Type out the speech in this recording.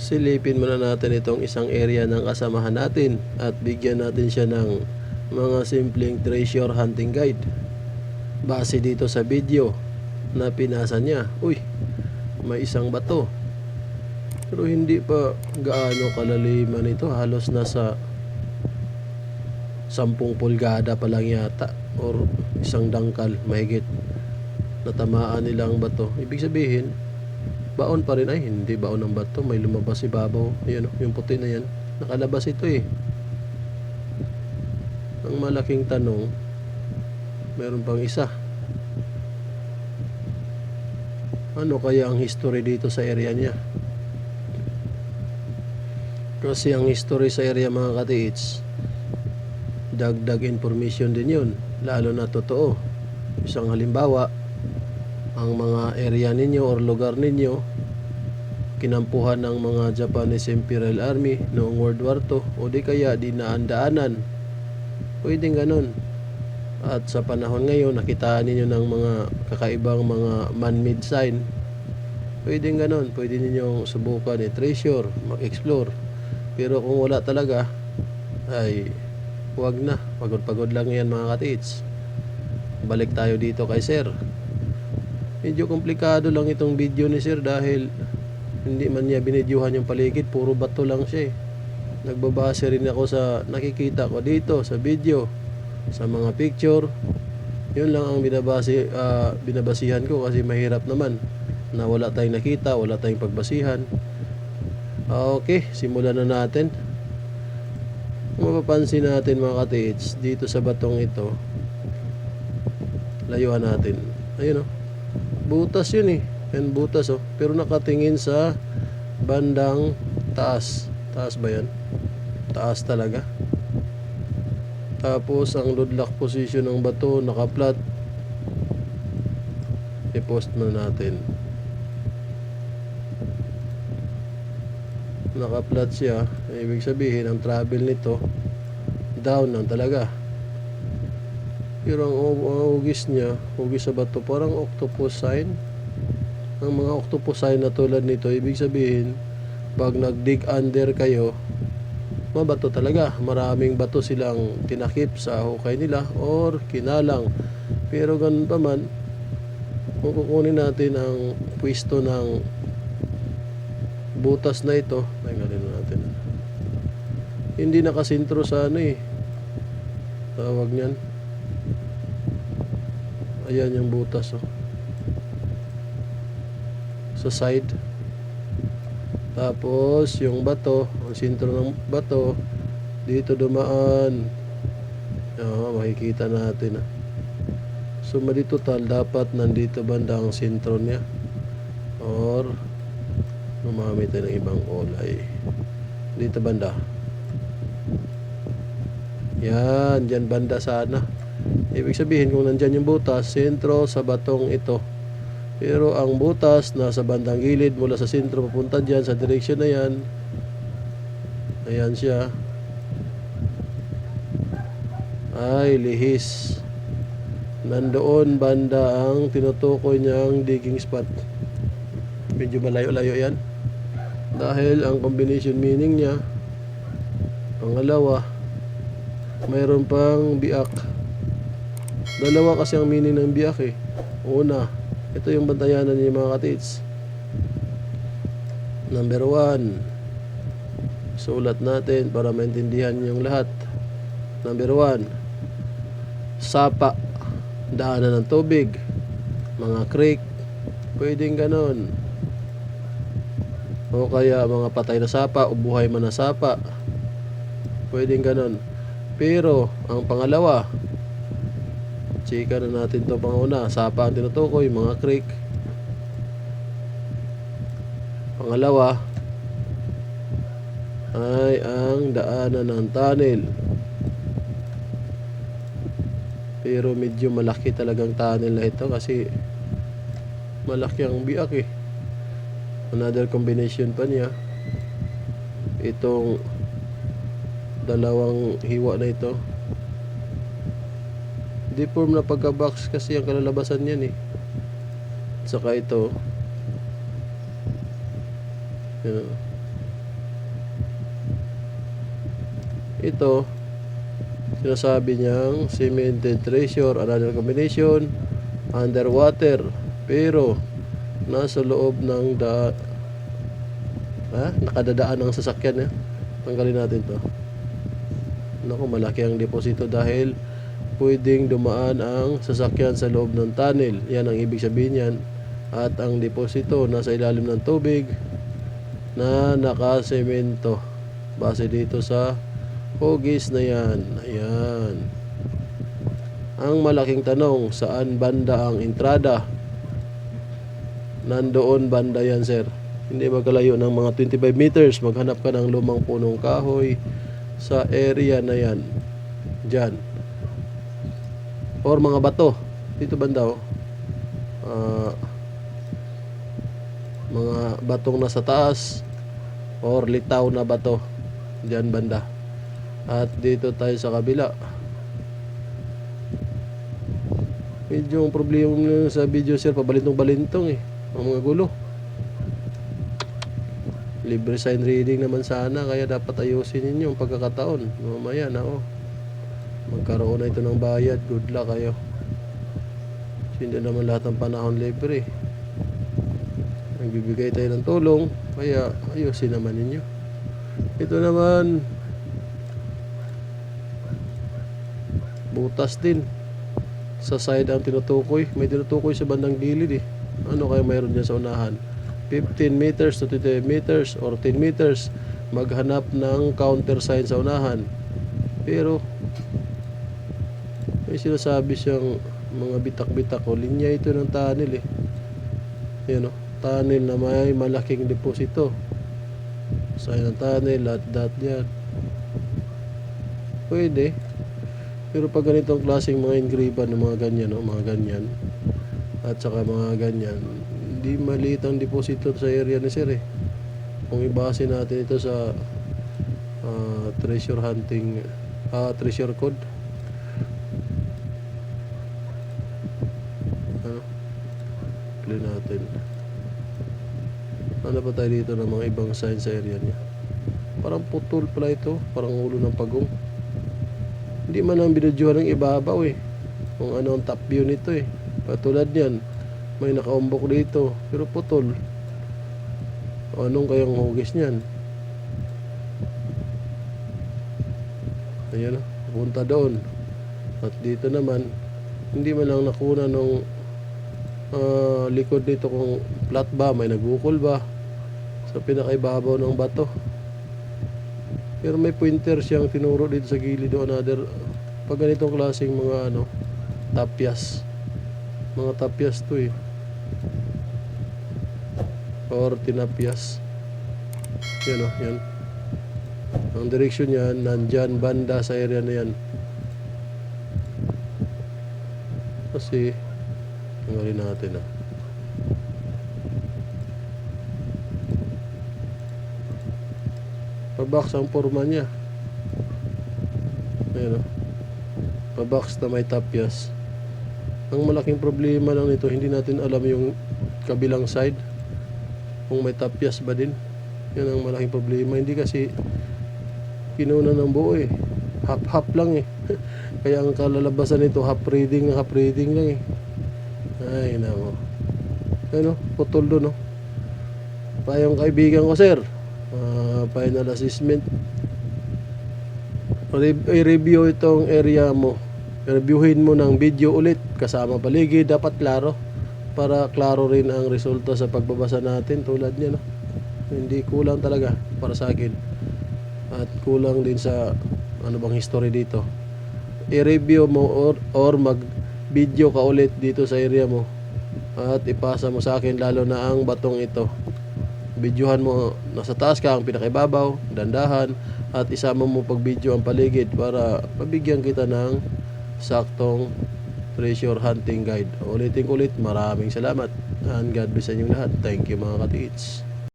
Silipin muna natin itong isang area ng kasamahan natin at bigyan natin siya ng mga simpleng treasure hunting guide. Base dito sa video na pinasa niya, uy, may isang bato. Pero hindi pa gaano kalaliman ito, halos nasa 10 pulgada pa lang yata or isang dangkal mahigit natamaan nilang bato. Ibig sabihin baon pa rin. Ay, hindi baon ng bato, may lumabas si babaw. Ayan, yung puti na yan, nakalabas ito eh. Ang malaking tanong, meron pang isa. Ano kaya ang history dito sa area niya? Kasi ang history sa area, mga katiits, dagdag information din yun, lalo na totoo. Isang halimbawa, ang mga area ninyo or lugar ninyo kinampuhan ng mga Japanese Imperial Army noong World War II o di kaya dinaan-daanan, pwedeng ganun. At sa panahon ngayon nakitaan ninyo ng mga kakaibang mga man-made sign, pwedeng ganun. Pwede ninyong subukan i-treasure, mag-explore. Pero kung wala talaga, ay wag na, pagod-pagod lang yan, mga katiits. Balik tayo dito kay Sir. Medyo komplikado lang itong video ni Sir dahil hindi man niya binidyuhan yung paligid, puro bato lang siya eh. Nagbabase rin ako sa nakikita ko dito sa video, sa mga picture. Yun lang ang binabasihan ko kasi mahirap naman na wala tayong nakita, wala tayong pagbasihan. Okay, simulan na natin. Mapapansin natin, mga katiits, dito sa batong ito, layuan natin. Ayun oh, butas yun eh. Yan butas oh, pero nakatingin sa bandang taas. Taas ba yan? Taas talaga. Tapos ang lock position ng bato naka-flat. I-post muna natin. Naka-flat siya. Ibig sabihin ang travel nito down lang talaga. Pero ang hugis niya, hugis sa bato, parang octopus sign. Ang mga octopus sign na tulad nito, ibig sabihin pag nag-dig under kayo, mabato talaga. Maraming bato silang tinakip sa hukay nila or kinalang. Pero ganun pa man, kung kukunin natin ang pwesto ng butas na ito, tingnan natin, hindi nakasintro sa ano eh, tawag niyan. Ayan yung butas oh, sa side. Tapos yung bato, ang sintro ng bato dito dumaan. Makikita natin ah. So total dapat nandito banda ang sintro niya, or gumamit tayo ng ibang kulay dito banda. Yan, dyan banda sana. Ibig sabihin kung nandyan yung butas, sentro sa batong ito. Pero ang butas nasa bandang gilid mula sa sentro papunta dyan sa direksyon na yan. Ayan siya. Ay, lihis. Nandoon banda ang tinutukoy niyang digging spot. Medyo malayo-layo yan. Dahil ang combination meaning niya, pangalawa, mayroon pang biak. Dalawa kasi ang meaning ng biak eh. Una, ito yung bantayanan niya, mga katiits. Number 1, sulat natin para maintindihan yung lahat. Number 1, sapa, daanan ng tubig, mga creek, pwedeng ganon. O kaya mga patay na sapa o buhay man na sapa, pwedeng ganon. Pero ang pangalawa, chika na natin to. Panguna, sapa ang tinutukoy, mga creek. Pangalawa ay ang daanan ng tunnel. Pero medyo malaki talagang tunnel na ito kasi malaki ang biak eh. Another combination pa niya, itong dalawang hiwa na ito, deform na pagka-box kasi ang kalalabasan niyan eh. Saka ito, Ito, sinasabi niyang cemented treasure, another combination, underwater. Pero, nasa loob ng nakadadaan ng sasakyan. Tanggalin natin to. Naku, malaki ang deposito dahil pwedeng dumaan ang sasakyan sa loob ng tunnel. Yan ang ibig sabihin yan. At ang deposito nasa ilalim ng tubig na nakasemento. Base dito sa hugis na yan. Ayan. Ang malaking tanong, saan banda ang entrada? Nandoon banda yan, sir. Hindi magkalayo ng mga 25 meters. Maghanap ka ng lumang punong kahoy sa area na yan. Diyan. Or mga bato. Dito banda, mga batong nasa taas or litaw na bato. Diyan banda. At dito tayo sa kabila. Medyo ang problema sa video, sir, pabalintong-balintong ang mga gulo. Libre sign reading naman sana, kaya dapat ayusin ninyo ang pagkakataon. Mamaya na magkaroon na ito ng bayad. Good luck kayo. Hindi naman lahat ng panahon libre. Nagbibigay tayo ng tulong, kaya ayusin naman ninyo. Ito naman, butas din. Sa side ang tinutukoy. May tinutukoy sa bandang gilid Ano kaya mayroon dyan sa unahan? 15 meters to 20 meters or 10 meters. Maghanap ng counter sign sa unahan. Pero may sinasabi siyang mga bitak-bitak linya ito ng tunnel Yan tunnel na may malaking deposito. Sign ng tunnel, lahat yan. Pwede. Pero pag ganitong klaseng mga engraven ng mga ganyan, mga ganyan, at saka mga ganyan, hindi maliit ang deposito sa area ni sir Kung ibase natin ito sa treasure hunting, treasure code. Play natin. Ano pa tayo dito ng mga ibang sign sa area niya? Parang putol pala ito, parang ulo ng pagong. Hindi man ang binudyohan ng ibabaw kung ano ang top view nito Patulad niyan, may nakaumbok dito, pero putol. Anong kayang hugis niyan? Ayan punta doon. At dito naman, hindi man lang nakuna nung likod dito kung flat ba, may nagbukol ba sa pinakaibabaw ng bato. Pero may pointer siyang tinuro dito sa gilid another pag ganitong klaseng mga tapyas. Mga tapyas to or tinapyas. Yan ang direksyon yan nandyan banda sa area na yan. Kasi tanggalin natin pabox ang forma niya. Ayan pabox na may tapyas. Ang malaking problema lang nito, hindi natin alam yung kabilang side kung may tapyas ba din. Yan ang malaking problema. Hindi kasi kinuna ng buo half lang kaya ang kalalabasan nito half reading lang Ay nako. Putol doon Payong kaibigan ko, sir. Final assessment. I-review itong area mo. Reviewin mo ng video ulit kasama paligid, dapat klaro para klaro rin ang resulta sa pagbabasa natin tulad niya Hindi kulang talaga para sa akin. At kulang din sa bang history dito. I-review mo or mag-video ka ulit dito sa area mo at ipasa mo sa akin, lalo na ang batong ito. Videohan mo nasa taas ka, ang pinakaibabaw, dandahan, at isama mo pag video ang paligid para mabigyan kita ng saktong treasure hunting guide. Ulitin ko ulit, maraming salamat and God bless sa inyong lahat. Thank you mga katiits.